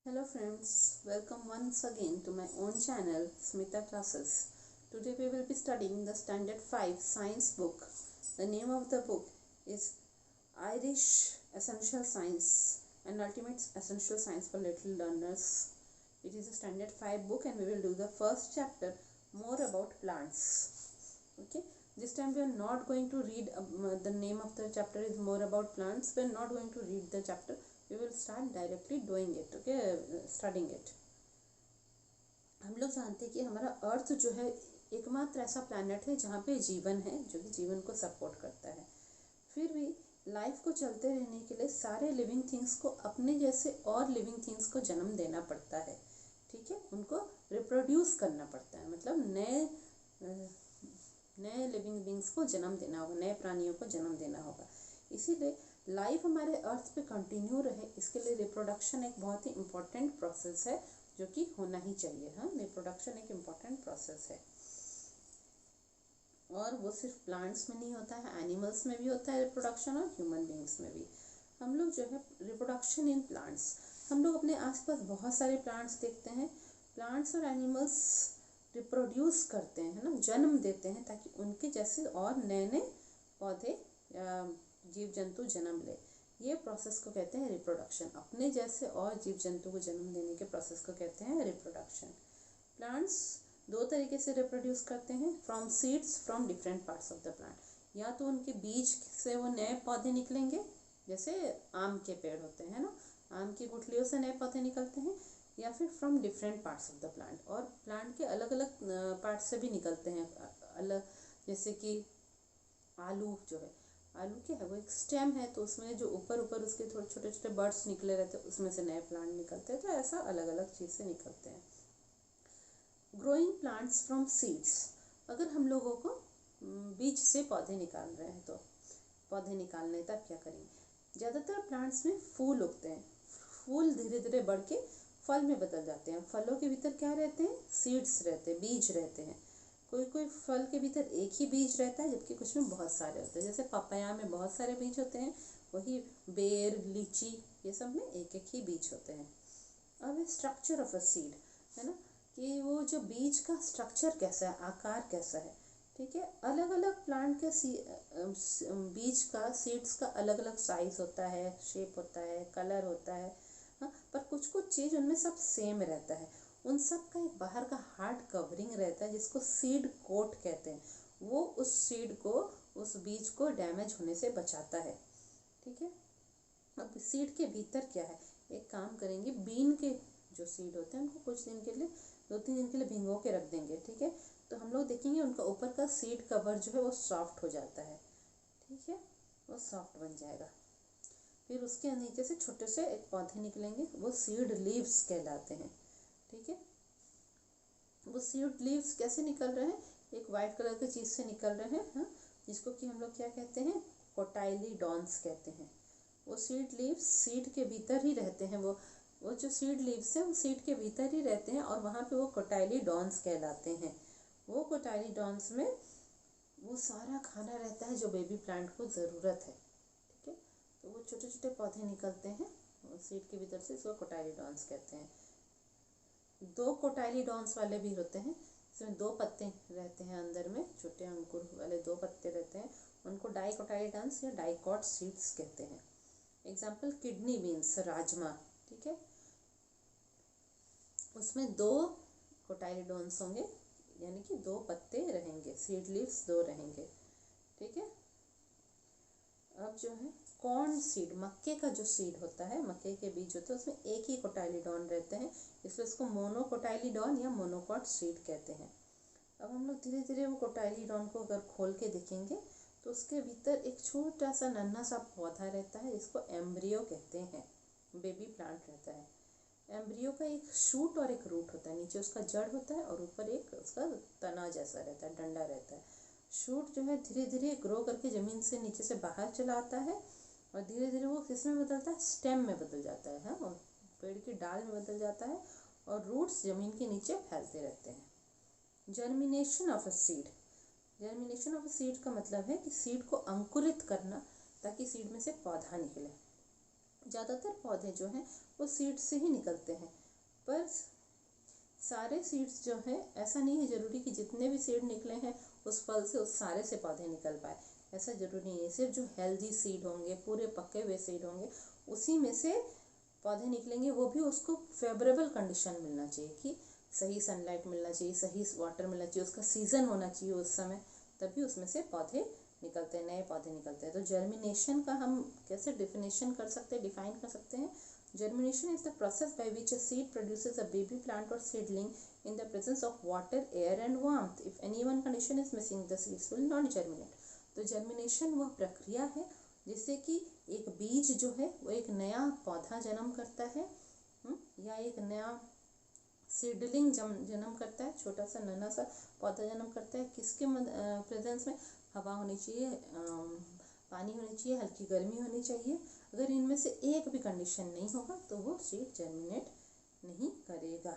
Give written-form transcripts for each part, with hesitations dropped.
Hello friends, welcome once again to my own channel Smita Classes. Today we will be studying the Standard 5 Science book. The name of the book is Irish Essential Science and Ultimate Essential Science for Little Learners. It is a Standard 5 book and we will do the first chapter, more about plants. Okay, this time we are not going to read, the name of the chapter is more about plants. We are not going to read the chapter. We will start directly doing it. Okay, studying it. हम लोग जानते हैं कि हमारा अर्थ जो है एकमात्र ऐसा प्लैनेट है जहाँ पे जीवन है, जो कि जीवन को सपोर्ट करता है। फिर भी लाइफ को चलते रहने के लिए सारे लिविंग थिंग्स को अपने जैसे और लिविंग थिंग्स को जन्म देना पड़ता है। ठीक है, उनको रिप्रोड्यूस करना पड़ता है, मतलब नए लिविंग बींग्स को जन्म देना होगा, नए प्राणियों को जन्म देना होगा। इसीलिए लाइफ हमारे अर्थ पे कंटिन्यू रहे, इसके लिए रिप्रोडक्शन एक बहुत ही इम्पोर्टेंट प्रोसेस है जो कि होना ही चाहिए। हाँ, रिप्रोडक्शन एक इम्पोर्टेंट प्रोसेस है और वो सिर्फ प्लांट्स में नहीं होता है, एनिमल्स में भी होता है रिप्रोडक्शन और ह्यूमन बींग्स में भी। हम लोग जो है रिप्रोडक्शन इन प्लांट्स, हम लोग अपने आसपास बहुत सारे प्लांट्स देखते हैं। प्लांट्स और एनिमल्स रिप्रोड्यूस करते हैं ना, जन्म देते हैं ताकि उनके जैसे और नए नए पौधे या जीव जंतु जन्म ले। ये प्रोसेस को कहते हैं रिप्रोडक्शन। अपने जैसे और जीव जंतु को जन्म देने के प्रोसेस को कहते हैं रिप्रोडक्शन। प्लांट्स दो तरीके से रिप्रोड्यूस करते हैं, from seeds from different parts of the plant. या तो उनके बीज से वो नए पौधे निकलेंगे, जैसे आम के पेड़ होते हैं ना, आम की गुठलियों से नए पौधे निकलते हैं, या फिर from different parts of the plant. और प्लांट के अलग अलग पार्ट से भी निकलते हैं अलग, जैसे कि आलू जो है, आलू क्या है, वो एक स्टेम है, तो उसमें जो ऊपर ऊपर उसके थोड़े छोटे छोटे बर्ड्स निकले रहते हैं, उसमें से नए प्लांट निकलते हैं। तो ऐसा अलग अलग चीज़ से निकलते हैं। ग्रोइंग प्लांट्स फ्रॉम सीड्स, अगर हम लोगों को बीज से पौधे निकाल रहे हैं, तो पौधे निकालने तब क्या करेंगे। ज़्यादातर प्लांट्स में फूल उगते हैं, फूल धीरे धीरे बढ़ के फल में बदल जाते हैं। फलों के भीतर क्या रहते हैं, सीड्स रहते हैं, बीज रहते हैं। कोई कोई फल के भीतर एक ही बीज रहता है, जबकि कुछ में बहुत सारे होते हैं। जैसे पपाया में बहुत सारे बीज होते हैं, वही बेर, लीची, ये सब में एक एक ही बीज होते हैं। अब स्ट्रक्चर ऑफ अ सीड है ना, कि वो जो बीज का स्ट्रक्चर कैसा है, आकार कैसा है। ठीक है, अलग अलग प्लांट के बीज का, सीड्स का अलग अलग साइज होता है, शेप होता है, कलर होता है। हाँ, पर कुछ कुछ चीज़ उनमें सब सेम रहता है। उन सब का एक बाहर का हार्ड कवरिंग रहता है जिसको सीड कोट कहते हैं। वो उस सीड को, उस बीज को डैमेज होने से बचाता है। ठीक है, अब सीड के भीतर क्या है, एक काम करेंगे, बीन के जो सीड होते हैं उनको कुछ दिन के लिए, 2-3 दिन के लिए भिगो के रख देंगे। ठीक है, तो हम लोग देखेंगे उनका ऊपर का सीड कवर जो है वो सॉफ्ट हो जाता है। ठीक है, वो सॉफ्ट बन जाएगा। फिर उसके नीचे से छोटे से एक पौधे निकलेंगे, वो सीड लीव्स कहलाते हैं। ठीक है, वो सीड लीव्स कैसे निकल रहे हैं, एक वाइट कलर की चीज़ से निकल रहे हैं। हाँ, जिसको कि हम लोग क्या कहते हैं, कोटाइलीडॉन्स कहते हैं। वो सीड लीव्स सीड के भीतर ही रहते हैं। वो जो सीड लीव्स हैं वो सीड के भीतर ही रहते हैं और वहाँ पे वो कोटाइलीडॉन्स कहलाते हैं। वो कोटाइलीडॉन्स में वो सारा खाना रहता है जो बेबी प्लांट को ज़रूरत है। ठीक है, तो वो छोटे छोटे पौधे निकलते हैं सीड के भीतर से, इसको कोटाइलीडॉन्स कहते हैं। 2 कोटाइलीडॉन्स वाले भी होते हैं, इसमें 2 पत्ते रहते हैं अंदर में, छोटे अंकुर वाले 2 पत्ते रहते हैं, उनको डाइकोटाइलीडॉन्स या डाइकॉट सीड्स कहते हैं। Example kidney beans, rajma. ठीक है, उसमें 2 कोटाइलीडॉन्स होंगे, यानी कि 2 पत्ते रहेंगे, सीड लीव्स 2 रहेंगे। ठीक है, अब जो है कॉर्न सीड, मक्के का जो सीड होता है, मक्के के बीज होते हैं, उसमें एक ही कोटाइलीडॉन रहते हैं, इसलिए इसको मोनोकोटाइलीडॉन या मोनोकॉट सीड कहते हैं। अब हम लोग धीरे धीरे वो कोटाइलीडॉन को अगर खोल के देखेंगे तो उसके भीतर एक छोटा सा नन्हा सा पौधा रहता है, जिसको एम्ब्रियो कहते हैं, बेबी प्लांट रहता है। एम्ब्रियो का एक शूट और एक रूट होता है, नीचे उसका जड़ होता है और ऊपर एक उसका तना जैसा रहता है, डंडा रहता है। शूट जो है धीरे धीरे ग्रो करके ज़मीन से नीचे से बाहर चला आता है और धीरे धीरे वो किस में बदलता है, स्टेम में बदल जाता है। हाँ, और पेड़ की डाल में बदल जाता है और रूट्स ज़मीन के नीचे फैलते रहते हैं। Germination of a seed, germination of a seed का मतलब है कि सीड को अंकुरित करना ताकि सीड में से पौधा निकले। ज़्यादातर पौधे जो हैं वो सीड से ही निकलते हैं, पर सारे सीड्स जो हैं, ऐसा नहीं है ज़रूरी कि जितने भी सीड निकले हैं उस फल से उस सारे से पौधे निकल पाए, ऐसा ज़रूरी नहीं है। सिर्फ जो हेल्दी सीड होंगे, पूरे पके हुए सीड होंगे, उसी में से पौधे निकलेंगे। वो भी उसको फेवरेबल कंडीशन मिलना चाहिए कि सही सनलाइट मिलना चाहिए, सही वाटर मिलना चाहिए, उसका सीज़न होना चाहिए उस समय, तभी उसमें से पौधे निकलते हैं, नए पौधे निकलते हैं। तो जर्मिनेशन का हम कैसे डिफिनेशन कर सकते हैं, डिफाइन कर सकते हैं? Germination is the process by which a seed produces a baby plant or seedling in the presence of water, air and warmth. If any one condition is missing, the seeds will not germinate. तो germination वह प्रक्रिया है जिससे कि एक बीज जो है वो एक नया पौधा जन्म करता है, या एक नया सीडलिंग जन्म करता है, छोटा सा नन्हा सा पौधा जन्म करता है। किसके प्रेजेंस में? हवा होनी चाहिए, पानी होनी चाहिए, हल्की गर्मी होनी चाहिए। अगर इनमें से एक भी कंडीशन नहीं होगा तो वो सीड जर्मिनेट नहीं करेगा।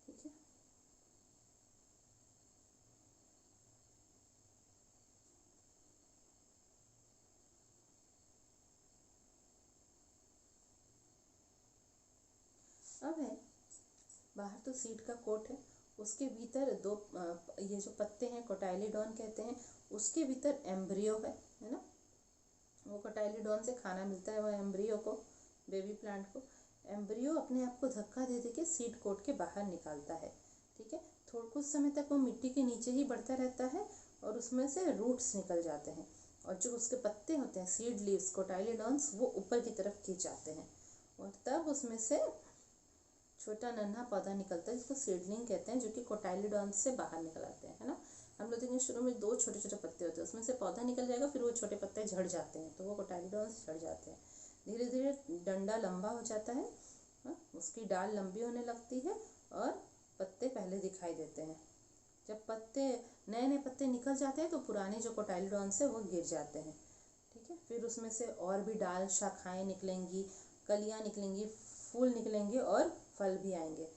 ठीक है, अब है बाहर तो सीड का कोट है, उसके भीतर दो ये जो पत्ते हैं कोटाइलिडॉन कहते हैं, उसके भीतर एम्ब्रियो है ना। वो कोटाइलिडॉन से खाना मिलता है वो एम्ब्रियो को, बेबी प्लांट को। एम्ब्रियो अपने आप को धक्का दे के सीड कोट के बाहर निकालता है। ठीक है, थोड़ा कुछ समय तक वो मिट्टी के नीचे ही बढ़ता रहता है और उसमें से रूट्स निकल जाते हैं, और जो उसके पत्ते होते हैं, सीड लीव्स, कोटाइलिडॉन्स, वो ऊपर की तरफ खींच जाते हैं, और तब उसमें से छोटा नन्हा पौधा निकलता है जिसको सीडलिंग कहते हैं, जो कि कोटाइलिडॉन्स से बाहर निकल आते हैं, है ना। हम लोग देखेंगे शुरू में 2 छोटे छोटे पत्ते होते हैं, उसमें से पौधा निकल जाएगा, फिर वो छोटे पत्ते झड़ जाते हैं, तो वो कोटाइलिडॉन्स झड़ जाते हैं। धीरे धीरे डंडा लंबा हो जाता है, उसकी डाल लंबी होने लगती है और पत्ते पहले दिखाई देते हैं। जब पत्ते नए नए पत्ते निकल जाते हैं तो पुराने जो कोटाइलिडॉन्स है वो गिर जाते हैं। ठीक है, फिर उसमें से और भी डाल शाखाएं निकलेंगी, कलियां निकलेंगी, फूल निकलेंगे और फल भी आएंगे।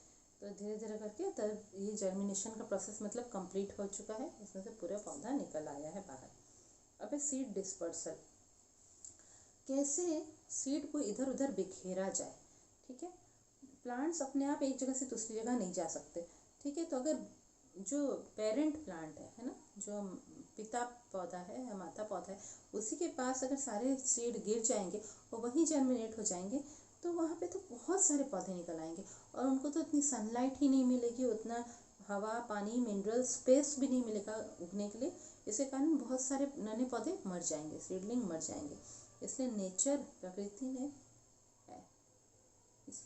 तो धीरे धीरे करके तब ये जर्मिनेशन का प्रोसेस मतलब कंप्लीट हो चुका है, इसमें से पूरा पौधा निकल आया है बाहर। अब है सीड डिस्पर्सल, कैसे सीड को इधर उधर बिखेरा जाए। ठीक है, प्लांट्स अपने आप एक जगह से दूसरी जगह नहीं जा सकते। ठीक है, तो अगर जो पेरेंट प्लांट है ना, जो पिता पौधा है या माता पौधा है, उसी के पास अगर सारे सीड गिर जाएंगे और वहीं जर्मिनेट हो जाएंगे, तो वहाँ पे तो बहुत सारे पौधे निकल आएंगे, और उनको तो इतनी सनलाइट ही नहीं मिलेगी, उतना हवा, पानी, मिनरल, स्पेस भी नहीं मिलेगा उगने के लिए। इसके कारण बहुत सारे नए पौधे मर जाएंगे, सीडलिंग मर जाएंगे। इसलिए नेचर,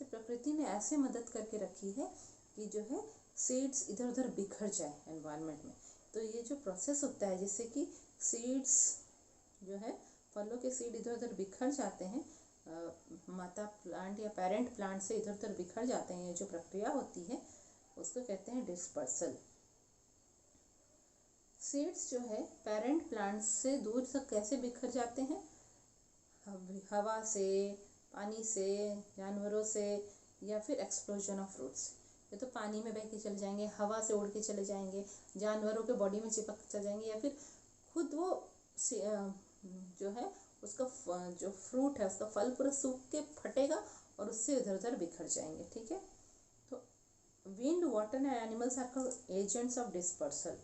प्रकृति ने ऐसे मदद करके रखी है कि जो है सीड्स इधर उधर बिखर जाए एनवायरनमेंट में। तो ये जो प्रोसेस होता है जिससे कि सीड्स जो है, फलों के सीड इधर उधर बिखर जाते हैं, माता प्लांट या पेरेंट प्लांट से इधर उधर बिखर जाते हैं, ये जो प्रक्रिया होती है उसको कहते हैं डिस्पर्सल। सीड्स जो है पेरेंट प्लांट से दूर तक कैसे बिखर जाते हैं? हवा से, पानी से, जानवरों से, या फिर एक्सप्लोजन ऑफ फ्रूट्स। ये तो पानी में बह के चले जाएंगे, हवा से उड़ के चले जाएंगे, जानवरों के बॉडी में चिपक चले जाएंगे, या फिर खुद वो जो है उसका जो फ्रूट है, उसका फल पूरा सूख के फटेगा और उससे इधर उधर बिखर जाएंगे। ठीक है, तो wind, water and animals are called agents of dispersal.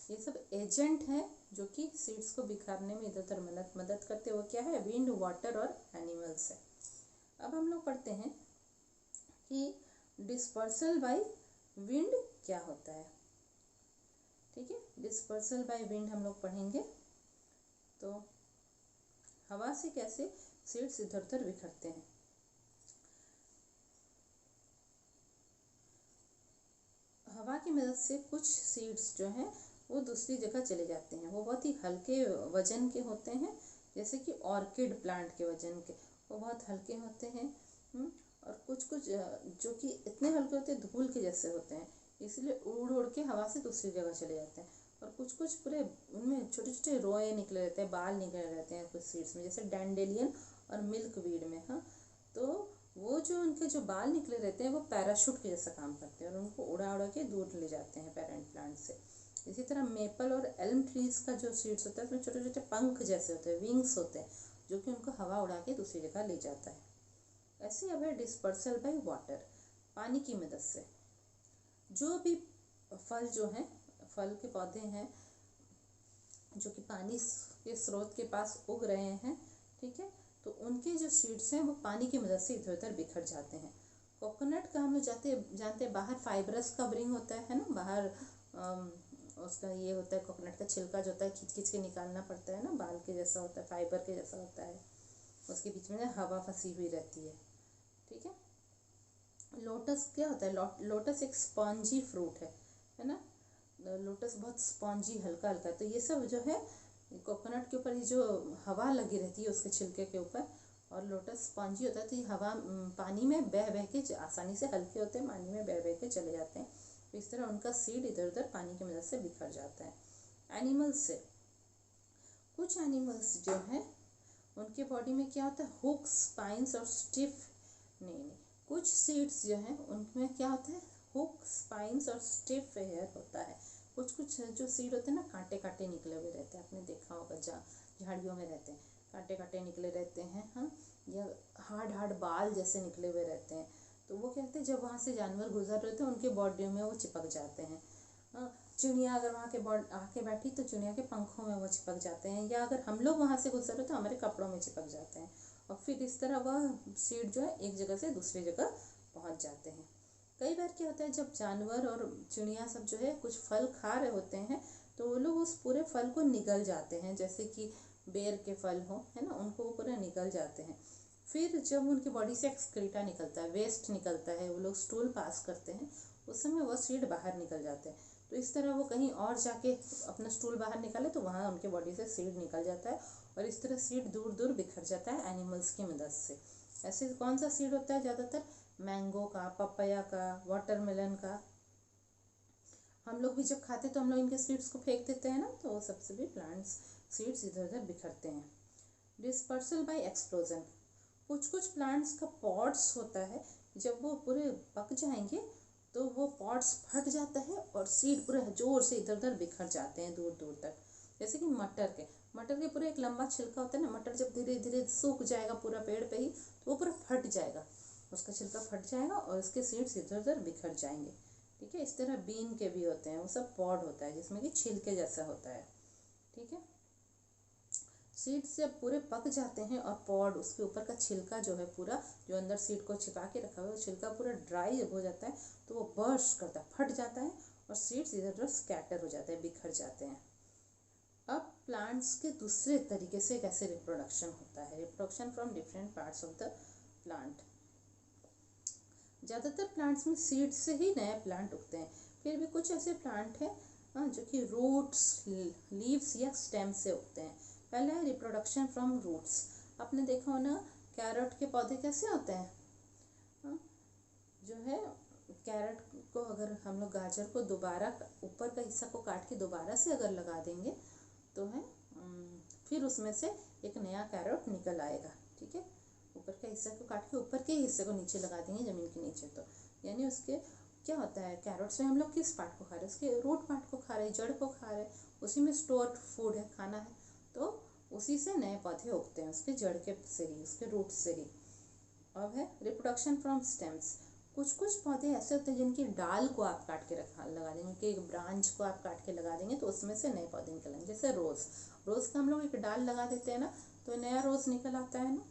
ये सब एजेंट हैं जो कि सीड्स को बिखरने में इधर उधर मदद करते हैं। वो क्या है? विंड, वाटर और एनिमल्स है। अब हम लोग पढ़ते हैं कि डिस्पर्सल बाय विंड क्या होता है। ठीक है, डिस्पर्सल बाय विंड हम लोग पढ़ेंगे। तो हवा से कैसे सीड्स इधर उधर बिखरते हैं। हवा की मदद से कुछ सीड्स जो हैं वो दूसरी जगह चले जाते हैं। वो बहुत ही हल्के वजन के होते हैं, जैसे कि ऑर्किड प्लांट के वजन के, वो बहुत हल्के होते हैं। और कुछ कुछ जो कि इतने हल्के होते हैं धूल के जैसे होते हैं, इसलिए उड़ उड़ के हवा से दूसरी जगह चले जाते हैं। और कुछ कुछ पूरे उनमें छोटे छोटे रोए निकले रहते हैं, बाल निकले रहते हैं कुछ सीड्स में, जैसे डैंडेलियन और मिल्क वीड में। हाँ, तो वो जो उनके जो बाल निकले रहते हैं वो पैराशूट के जैसा काम करते हैं और उनको उड़ा उड़ा के दूर ले जाते हैं पेरेंट प्लांट से। इसी तरह मेपल और एल्म ट्रीज का जो सीड्स होता है उसमें छोटे छोटे पंख जैसे होते हैं, विंग्स होते हैं, जो कि उनको हवा उड़ा के दूसरी जगह ले जाता है। ऐसे अब है डिस्पर्सल बाय वाटर, पानी की मदद से। जो भी फल जो हैं, फल के पौधे हैं जो कि पानी के स्रोत के पास उग रहे हैं, ठीक है, तो उनके जो सीड्स हैं वो पानी की मदद से इधर उधर बिखर जाते हैं। कोकोनट का हम लोग जानते हैं बाहर फाइब्रस कवरिंग होता है ना, बाहर उसका ये होता है, कोकोनट का छिलका जो होता है खींच खींच के निकालना पड़ता है ना, बाल के जैसा होता है, फाइबर के जैसा होता है, उसके बीच में हवा फंसी हुई रहती है, ठीक है। लोटस क्या होता है, लोटस एक स्पॉन्जी फ्रूट है ना, लोटस बहुत स्पॉन्जी हल्का हल्का, तो ये सब जो है कोकोनट के ऊपर ये जो हवा लगी रहती है उसके छिलके के ऊपर, और लोटस स्पॉन्जी होता है तो ये हवा पानी में बह बह के आसानी से, हल्के होते हैं, पानी में बह बह के चले जाते हैं, तो इस तरह उनका सीड इधर उधर पानी की मदद से बिखर जाता है। एनिमल्स से, कुछ एनिमल्स जो है उनके बॉडी में क्या होता है, हुक्स, स्पाइंस और स्टिफ, नहीं, कुछ सीड्स जो हैं उनमें क्या होता है, हुक, स्पाइंस और स्टिफ हेयर होता है। कुछ जो सीड होते हैं ना, कांटे कांटे निकले हुए रहते हैं, आपने देखा होगा झाड़ियों में रहते हैं, कांटे कांटे निकले रहते हैं, हाँ, या हार्ड बाल जैसे निकले हुए रहते हैं, तो वो कहते हैं जब वहाँ से जानवर गुजर रहे थे उनके बॉडी में वो चिपक जाते हैं। चिड़िया अगर वहाँ के आके बैठी तो चिड़िया के पंखों में वो चिपक जाते हैं, या अगर हम लोग वहाँ से गुजर रहे तो हमारे कपड़ों में चिपक जाते हैं, और फिर इस तरह वह सीड जो है एक जगह से दूसरी जगह पहुँच जाते हैं। कई बार क्या होता है, जब जानवर और चिड़िया सब जो है कुछ फल खा रहे होते हैं तो वो लोग उस पूरे फल को निगल जाते हैं, जैसे कि बेर के फल हो, है ना, उनको वो पूरा निगल जाते हैं। फिर जब उनकी बॉडी से एक्सक्रीटा निकलता है, वेस्ट निकलता है, वो लोग स्टूल पास करते हैं, उस समय वो सीड बाहर निकल जाते हैं। तो इस तरह वो कहीं और जाके अपना स्टूल बाहर निकाले तो वहाँ उनके बॉडी से सीड निकल जाता है, और इस तरह सीड दूर दूर बिखर जाता है एनिमल्स की मदद से। ऐसे कौन सा सीड होता है ज़्यादातर, मैंगो का, पपाया का, वाटरमेलन का। हम लोग भी जब खाते तो हम लोग इनके सीड्स को फेंक देते हैं ना, तो वो सबसे भी प्लांट्स सीड्स इधर उधर बिखरते हैं। डिस्पर्सल बाय एक्सप्लोजन, कुछ प्लांट्स का पॉड्स होता है, जब वो पूरे पक जाएंगे तो वो पॉड्स फट जाता है और सीड पूरे जोर से इधर उधर बिखर जाते हैं दूर दूर तक। जैसे कि मटर के पूरे एक लंबा छिलका होता है ना, मटर जब धीरे धीरे सूख जाएगा पूरा पेड़ पे ही तो वो पूरा फट जाएगा, उसका छिलका फट जाएगा और उसके सीड्स इधर उधर बिखर जाएंगे, ठीक है। इस तरह बीन के भी होते हैं, वो सब पॉड होता है जिसमें कि छिलके जैसा होता है, ठीक है। सीड्स जब पूरे पक जाते हैं और पॉड, उसके ऊपर का छिलका जो है पूरा, जो अंदर सीड को छिपा के रखा हुआ है, छिलका पूरा ड्राई हो जाता है तो वो बर्स्ट करता है, फट जाता है और सीड्स इधर उधर स्कैटर हो जाते हैं, बिखर जाते हैं। अब प्लांट्स के दूसरे तरीके से कैसे रिप्रोडक्शन होता है, reproduction from different parts of the plant. ज़्यादातर प्लांट्स में सीड से ही नए प्लांट उगते हैं, फिर भी कुछ ऐसे प्लांट हैं जो कि रूट्स, लीव्स या स्टेम से उगते हैं। पहला है रिप्रोडक्शन फ्रॉम रूट्स। आपने देखा हो ना, कैरेट के पौधे कैसे होते हैं, जो है कैरेट को अगर हम लोग गाजर को दोबारा ऊपर का हिस्सा को काट के दोबारा से अगर लगा देंगे तो है फिर उसमें से एक नया कैरेट निकल आएगा, ठीक है। ऊपर का हिस्सा को काट के ऊपर के हिस्से को नीचे लगा देंगे ज़मीन के नीचे, तो यानी उसके क्या होता है, कैरेट्स में हम लोग किस पार्ट को खा रहे हैं, उसके रूट पार्ट को खा रहे हैं, जड़ को खा रहे हैं, उसी में स्टोर्ड फूड है, खाना है, तो उसी से नए पौधे उगते हैं, उसके जड़ के से ही, उसके रूट से ही। अब है रिप्रोडक्शन फ्रॉम स्टेम्स। कुछ पौधे ऐसे होते हैं जिनकी डाल को आप काट के लगा देंगे, उनके एक ब्रांच को आप काट के लगा देंगे तो उसमें से नए पौधे निकलेंगे। जैसे रोज़ का हम लोग एक डाल लगा देते हैं ना तो नया रोज़ निकल आता है ना।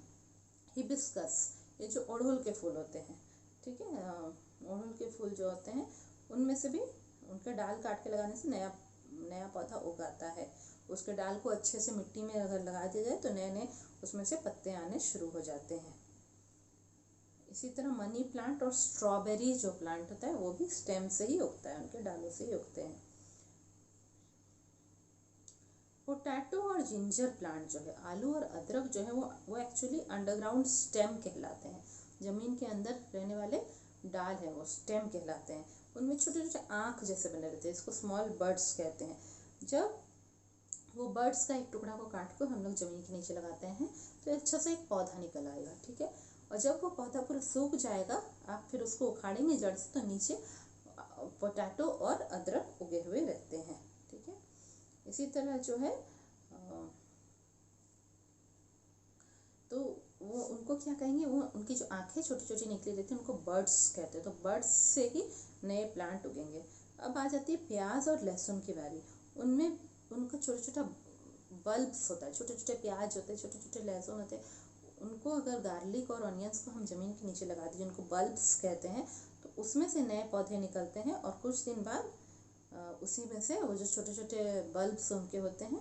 हिबिस्कस, ये जो अड़हुल के फूल होते हैं, ठीक है, अड़हुल के फूल जो होते हैं उनमें से भी उनके डाल काट के लगाने से नया पौधा उगाता है। उसके डाल को अच्छे से मिट्टी में अगर लगा दिया जाए तो नए उसमें से पत्ते आने शुरू हो जाते हैं। इसी तरह मनी प्लांट और स्ट्रॉबेरी जो प्लांट होता है वो भी स्टेम से ही उगता है, उनके डालों से ही उगते हैं। पोटैटो और जिंजर प्लांट जो है, आलू और अदरक जो है वो एक्चुअली अंडरग्राउंड स्टेम कहलाते हैं, ज़मीन के अंदर रहने वाले डाल हैं वो स्टेम कहलाते हैं। उनमें छोटे छोटे आँख जैसे बने रहते हैं, इसको स्मॉल बर्ड्स कहते हैं। जब वो बर्ड्स का एक टुकड़ा को काट कर हम लोग ज़मीन के नीचे लगाते हैं तो अच्छा सा एक पौधा निकल आएगा, ठीक है। और जब वो पौधा पूरा सूख जाएगा आप फिर उसको उखाड़ेंगे जड़ से तो नीचे पोटैटो और अदरक उगे हुए रहते हैं, इसी तरह जो है तो वो उनको क्या कहेंगे, वो उनकी जो आंखें छोटी छोटी निकली रहती हैं उनको बर्ड्स कहते हैं। तो बर्ड्स से ही नए प्लांट उगेंगे। अब आ जाती है प्याज और लहसुन की बारी। उनमें उनका छोटा छोटा बल्ब्स होता है, छोटे छोटे प्याज होते हैं, छोटे छोटे लहसुन होते हैं। उनको अगर गार्लिक और ऑनियंस को हम ज़मीन के नीचे लगा दीजिए, उनको बल्ब्स कहते हैं, तो उसमें से नए पौधे निकलते हैं। और कुछ दिन बाद उसी में से वो जो छोटे छोटे बल्ब्स उनके होते हैं,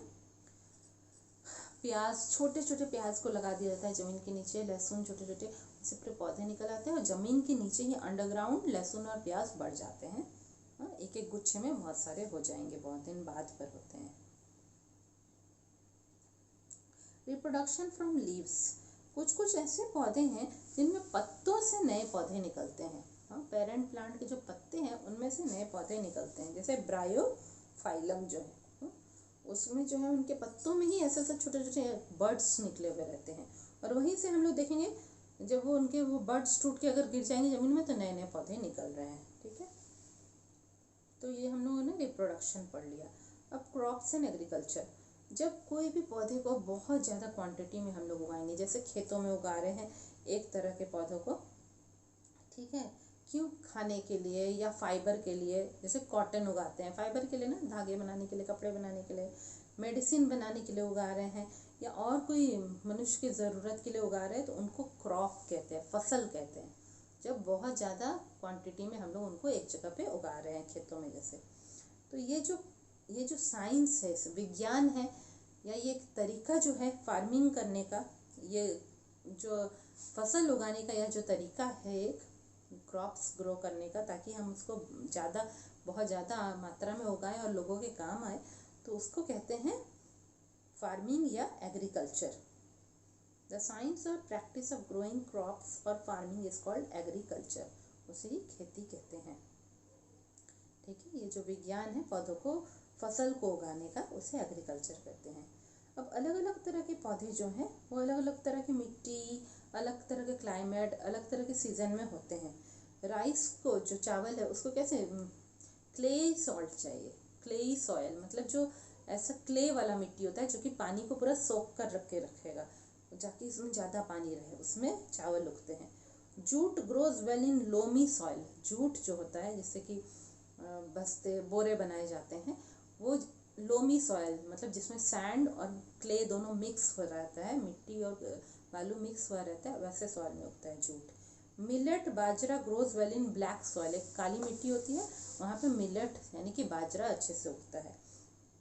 प्याज, छोटे छोटे प्याज को लगा दिया जाता है ज़मीन के नीचे, लहसुन छोटे छोटे, उससे पूरे पौधे निकल आते हैं और ज़मीन के नीचे ही अंडरग्राउंड लहसुन और प्याज बढ़ जाते हैं। एक एक गुच्छे में बहुत सारे हो जाएंगे, बहुत दिन बाद पर होते हैं। रिप्रोडक्शन फ्रॉम लीव्स, कुछ कुछ ऐसे पौधे हैं जिनमें पत्तों से नए पौधे निकलते हैं। पेरेंट प्लांट के जो पत्ते हैं उनमें से नए पौधे निकलते हैं, जैसे ब्रायोफाइलम जो है, उसमें जो है उनके पत्तों में ही ऐसे ऐसे छोटे छोटे बर्ड्स निकले हुए रहते हैं। और वहीं से हम लोग देखेंगे जब वो बर्ड्स टूट के अगर गिर जाएंगे ज़मीन में तो नए नए पौधे निकल रहे हैं। ठीक है, तो ये हम लोगों ने रिप्रोडक्शन पढ़ लिया। अब क्रॉप्स एंड एग्रीकल्चर, जब कोई भी पौधे को बहुत ज़्यादा क्वांटिटी में हम लोग उगाएंगे, जैसे खेतों में उगा रहे हैं एक तरह के पौधों को, ठीक है, क्यों, खाने के लिए या फाइबर के लिए, जैसे कॉटन उगाते हैं फाइबर के लिए ना, धागे बनाने के लिए, कपड़े बनाने के लिए, मेडिसिन बनाने के लिए उगा रहे हैं, या और कोई मनुष्य की ज़रूरत के लिए उगा रहे हैं, तो उनको क्रॉप कहते हैं, फसल कहते हैं। जब बहुत ज़्यादा क्वांटिटी में हम लोग उनको एक जगह पे उगा रहे हैं खेतों में जैसे। तो ये जो साइंस है, विज्ञान है, या ये एक तरीका जो है फार्मिंग करने का, ये जो फसल उगाने का यह जो तरीका है एक क्रॉप्स ग्रो करने का, ताकि हम उसको बहुत ज़्यादा मात्रा में उगाएं और लोगों के काम आए, तो उसको कहते हैं फार्मिंग या एग्रीकल्चर। द साइंस और प्रैक्टिस ऑफ ग्रोइंग क्रॉप्स और फार्मिंग इज कॉल्ड एग्रीकल्चर, उसे ही खेती कहते हैं। ठीक है, ये जो विज्ञान है पौधों को, फसल को उगाने का, उसे एग्रीकल्चर कहते हैं। अब अलग अलग तरह के पौधे जो हैं वो अलग अलग तरह की मिट्टी, अलग तरह के क्लाइमेट, अलग तरह के सीजन में होते हैं। राइस को, जो चावल है, उसको कैसे, क्ले सॉल्ट चाहिए, क्लेई सॉयल, मतलब जो ऐसा क्ले वाला मिट्टी होता है जो कि पानी को पूरा सोख कर रखेगा, जाकि इसमें ज़्यादा पानी रहे, उसमें चावल उगते हैं। जूट ग्रोज वेल इन लोमी सॉइल, जूट जो होता है जिससे कि बस्ते, बोरे बनाए जाते हैं, वो लोमी सॉइल, मतलब जिसमें सैंड और क्ले दोनों मिक्स हो रहता है, मिट्टी और बालू मिक्स हुआ रहता है, वैसे सॉइल में उगता है जूट। मिलेट बाजरा ग्रोज वेल इन ब्लैक सॉइल, एक काली मिट्टी होती है वहाँ पे मिलेट यानी कि बाजरा अच्छे से उगता है।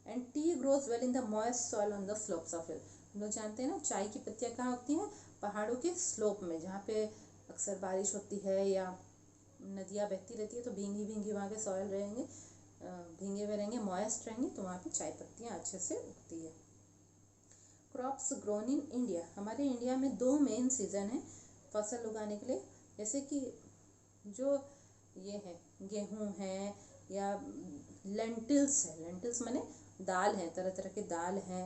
And tea grows well in the moist soil on the slopes of hill, हम लोग जानते हैं ना चाय की पत्तियाँ कहाँ उगती हैं, पहाड़ों के स्लोप में, जहाँ पे अक्सर बारिश होती है या नदियाँ बहती रहती है, तो भींगी भींगी वहाँ के सॉइल रहेंगे, भींगे हुए रहेंगे, मॉइस्ट रहेंगे, तो वहाँ पे चाय पत्तियाँ अच्छे से उगती है। क्रॉप्स ग्रोन इन इंडिया, हमारे इंडिया में 2 मेन सीज़न है फसल उगाने के लिए, जैसे कि जो ये है गेहूँ है या लेंटिल्स है, लेंटिल्स माने दाल है, तरह तरह के दाल हैं,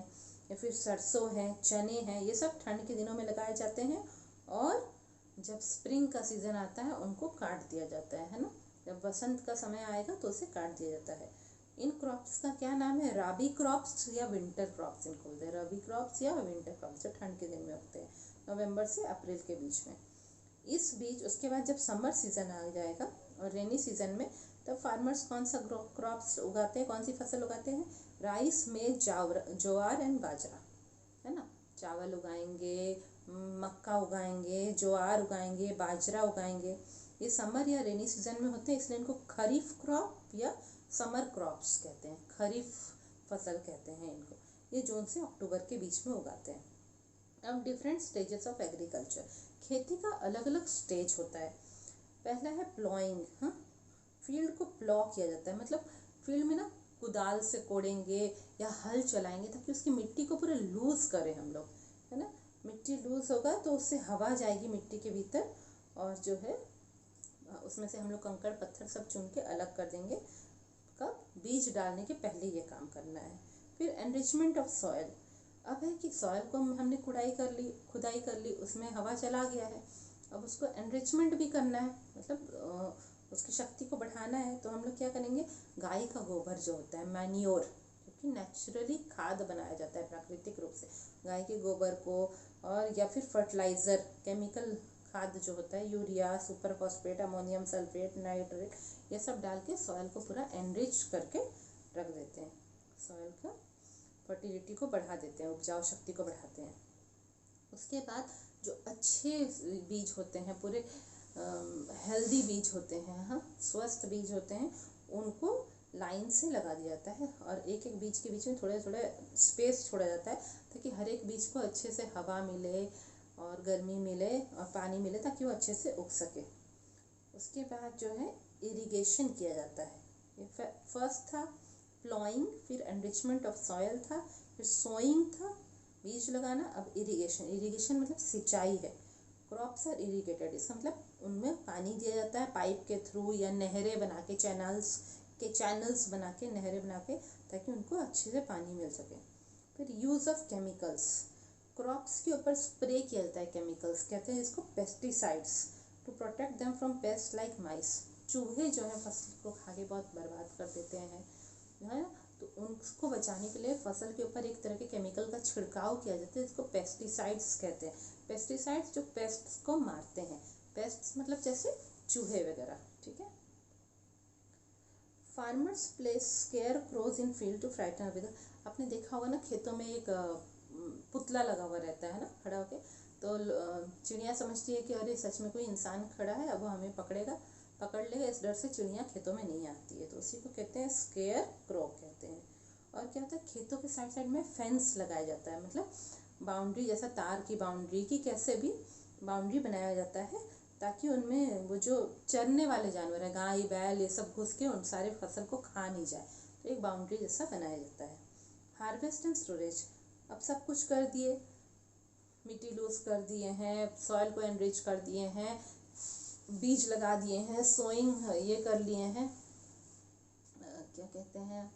या फिर सरसों है, चने हैं, ये सब ठंड के दिनों में लगाए जाते हैं। और जब स्प्रिंग का सीज़न आता है उनको काट दिया जाता है ना, जब बसंत का समय आएगा तो उसे काट दिया जाता है। इन क्रॉप्स का क्या नाम है, राबी क्रॉप्स या विंटर क्रॉप्स इनको बोलते हैं, रबी क्रॉप्स या विंटर क्रॉप्स, जो ठंड के दिन में उगते हैं, नवंबर से अप्रैल के बीच में। इस बीच उसके बाद जब समर सीज़न आ जाएगा और रेनी सीज़न में, तब फार्मर्स कौन सा क्रॉप्स उगाते हैं, कौन सी फसल उगाते हैं, राइस, मेज, ज्वार एंड बाजरा, है ना, चावल उगाएंगे, मक्का उगाएंगे, ज्वार उगाएंगे, बाजरा उगाएंगे। ये समर या रेनी सीजन में होते हैं, इसलिए इनको खरीफ क्रॉप या समर क्रॉप्स कहते हैं, खरीफ फसल कहते हैं इनको। ये जून से अक्टूबर के बीच में उगाते हैं। अब डिफरेंट स्टेजेस ऑफ एग्रीकल्चर, खेती का अलग अलग स्टेज होता है। पहला है प्लॉइंग, फील्ड को प्लॉ किया जाता है, मतलब फील्ड में ना कुदाल से कोड़ेंगे या हल चलाएंगे ताकि उसकी मिट्टी को पूरा लूज़ करें हम लोग, है ना, मिट्टी लूज़ होगा तो उससे हवा जाएगी मिट्टी के भीतर, और जो है उसमें से हम लोग कंकड़ पत्थर सब चुन के अलग कर देंगे। कब, बीज डालने के पहले ये काम करना है। फिर एनरिचमेंट ऑफ सॉइल, अब है कि सॉइल को हमने खुदाई कर ली, उसमें हवा चला गया है, अब उसको एनरिचमेंट भी करना है, मतलब उसकी शक्ति को बढ़ाना है। तो हम लोग क्या करेंगे, गाय का गोबर जो होता है, मैन्योर, क्योंकि नेचुरली खाद बनाया जाता है प्राकृतिक रूप से, गाय के गोबर को और या फिर फर्टिलाइज़र, केमिकल खाद जो होता है, urea, super phosphate, ammonium sulphate, nitrate, ये सब डाल के सॉइल को पूरा एनरिच करके रख देते हैं। सॉइल का फर्टिलिटी को बढ़ा देते हैं, उपजाऊ शक्ति को बढ़ाते हैं। उसके बाद जो अच्छे बीज होते हैं, पूरे हेल्दी बीज होते हैं, हाँ, स्वस्थ बीज होते हैं, उनको लाइन से लगा दिया जाता है और एक एक बीज के बीच में थोड़े थोड़े स्पेस छोड़ा जाता है ताकि हर एक बीज को अच्छे से हवा मिले और गर्मी मिले और पानी मिले ताकि वो अच्छे से उग सके। उसके बाद जो है इरिगेशन किया जाता है। ये फर्स्ट था प्लॉइंग, फिर एनरिचमेंट ऑफ सॉयल था, फिर सोइंग था, बीज लगाना, अब इरिगेशन। इरिगेशन मतलब सिंचाई है। क्रॉप्स आर इरिगेटेड, इसका मतलब उनमें पानी दिया जाता है पाइप के थ्रू या नहरें बना के, चैनल्स बना के, नहरें बना के, ताकि उनको अच्छे से पानी मिल सके। फिर यूज़ ऑफ केमिकल्स, क्रॉप्स के ऊपर स्प्रे किया जाता है केमिकल्स, कहते हैं इसको pesticides, to protect them from pest like mice. चूहे जो है फसल को खा के बहुत बर्बाद कर देते हैं, है ना, तो उनको बचाने के लिए फसल के ऊपर एक तरह के केमिकल का छिड़काव किया जाता है, इसको पेस्टिसाइड्स कहते हैं। पेस्टिसाइड्स जो पेस्ट्स को मारते हैं, पेस्ट्स मतलब जैसे चूहे वगैरह, ठीक है। Farmers place scarecrows in field to frighten away the, आपने देखा होगा ना खेतों में एक पुतला लगा हुआ रहता है ना, खड़ा होके, तो चिड़िया समझती है कि अरे सच में कोई इंसान खड़ा है, अब वो हमें पकड़ लेगा, इस डर से चिड़िया खेतों में नहीं आती है, तो उसी को कहते हैं स्केयर क्रो कहते हैं। और क्या होता है, खेतों के साइड साइड में फेंस लगाया जाता है, मतलब बाउंड्री, जैसा तार की बाउंड्री की कैसे भी बाउंड्री बनाया जाता है ताकि उनमें वो जो चरने वाले जानवर है, गाय बैल, ये सब घुस के उन सारे फसल को खा नहीं जाए, तो एक बाउंड्री जैसा बनाया जाता है। हार्वेस्ट एंड स्टोरेज, अब सब कुछ कर दिए, मिट्टी लूज कर दिए हैं, सॉइल को एनरिच कर दिए हैं, बीज लगा दिए हैं, सोइंग ये कर लिए हैं, क्या कहते हैं,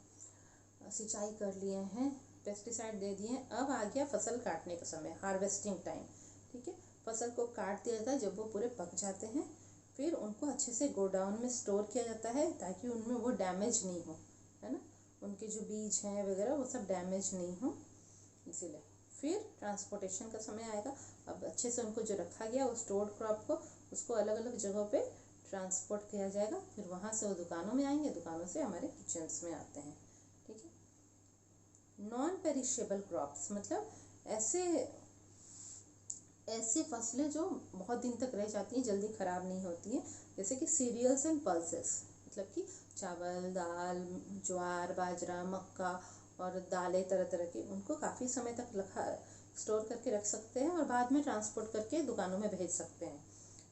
सिंचाई कर लिए हैं, पेस्टिसाइड दे दिए हैं, अब आ गया फसल काटने का समय, हार्वेस्टिंग टाइम, ठीक है। फसल को काट दिया जाता है जब वो पूरे पक जाते हैं, फिर उनको अच्छे से गोडाउन में स्टोर किया जाता है ताकि उनमें वो डैमेज नहीं हो, है ना, उनके जो बीज हैं वगैरह वो सब डैमेज नहीं हो, इसीलिए। फिर ट्रांसपोर्टेशन का समय आएगा, अब अच्छे से उनको जो रखा गया वो स्टोर्ड क्रॉप को, उसको अलग अलग जगहों पे ट्रांसपोर्ट किया जाएगा, फिर वहाँ से वो दुकानों में आएंगे, दुकानों से हमारे किचन्स में आते हैं, ठीक है। नॉन पेरिशेबल क्रॉप्स मतलब ऐसे फसलें जो बहुत दिन तक रह जाती हैं, जल्दी ख़राब नहीं होती हैं, जैसे कि सीरियल्स एंड पल्सेस, मतलब कि चावल, दाल, ज्वार, बाजरा, मक्का और दालें तरह तरह की, उनको काफ़ी समय तक स्टोर करके रख सकते हैं और बाद में ट्रांसपोर्ट करके दुकानों में भेज सकते हैं।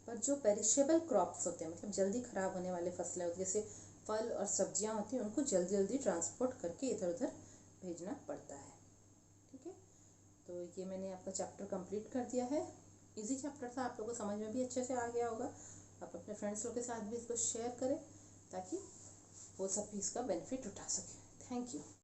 पर जो पेरिशेबल क्रॉप्स होते हैं, मतलब जल्दी ख़राब होने वाले फसलें होती हैं, जैसे फल और सब्जियां होती हैं, उनको जल्दी जल्दी ट्रांसपोर्ट करके इधर उधर भेजना पड़ता है, ठीक है। तो ये मैंने आपका चैप्टर कंप्लीट कर दिया है। इजी चैप्टर था, आप लोगों को समझ में भी अच्छे से आ गया होगा। आप अपने फ्रेंड्स लोग के साथ भी इसको शेयर करें ताकि वो सब भी इसका बेनिफिट उठा सकें। Thank you.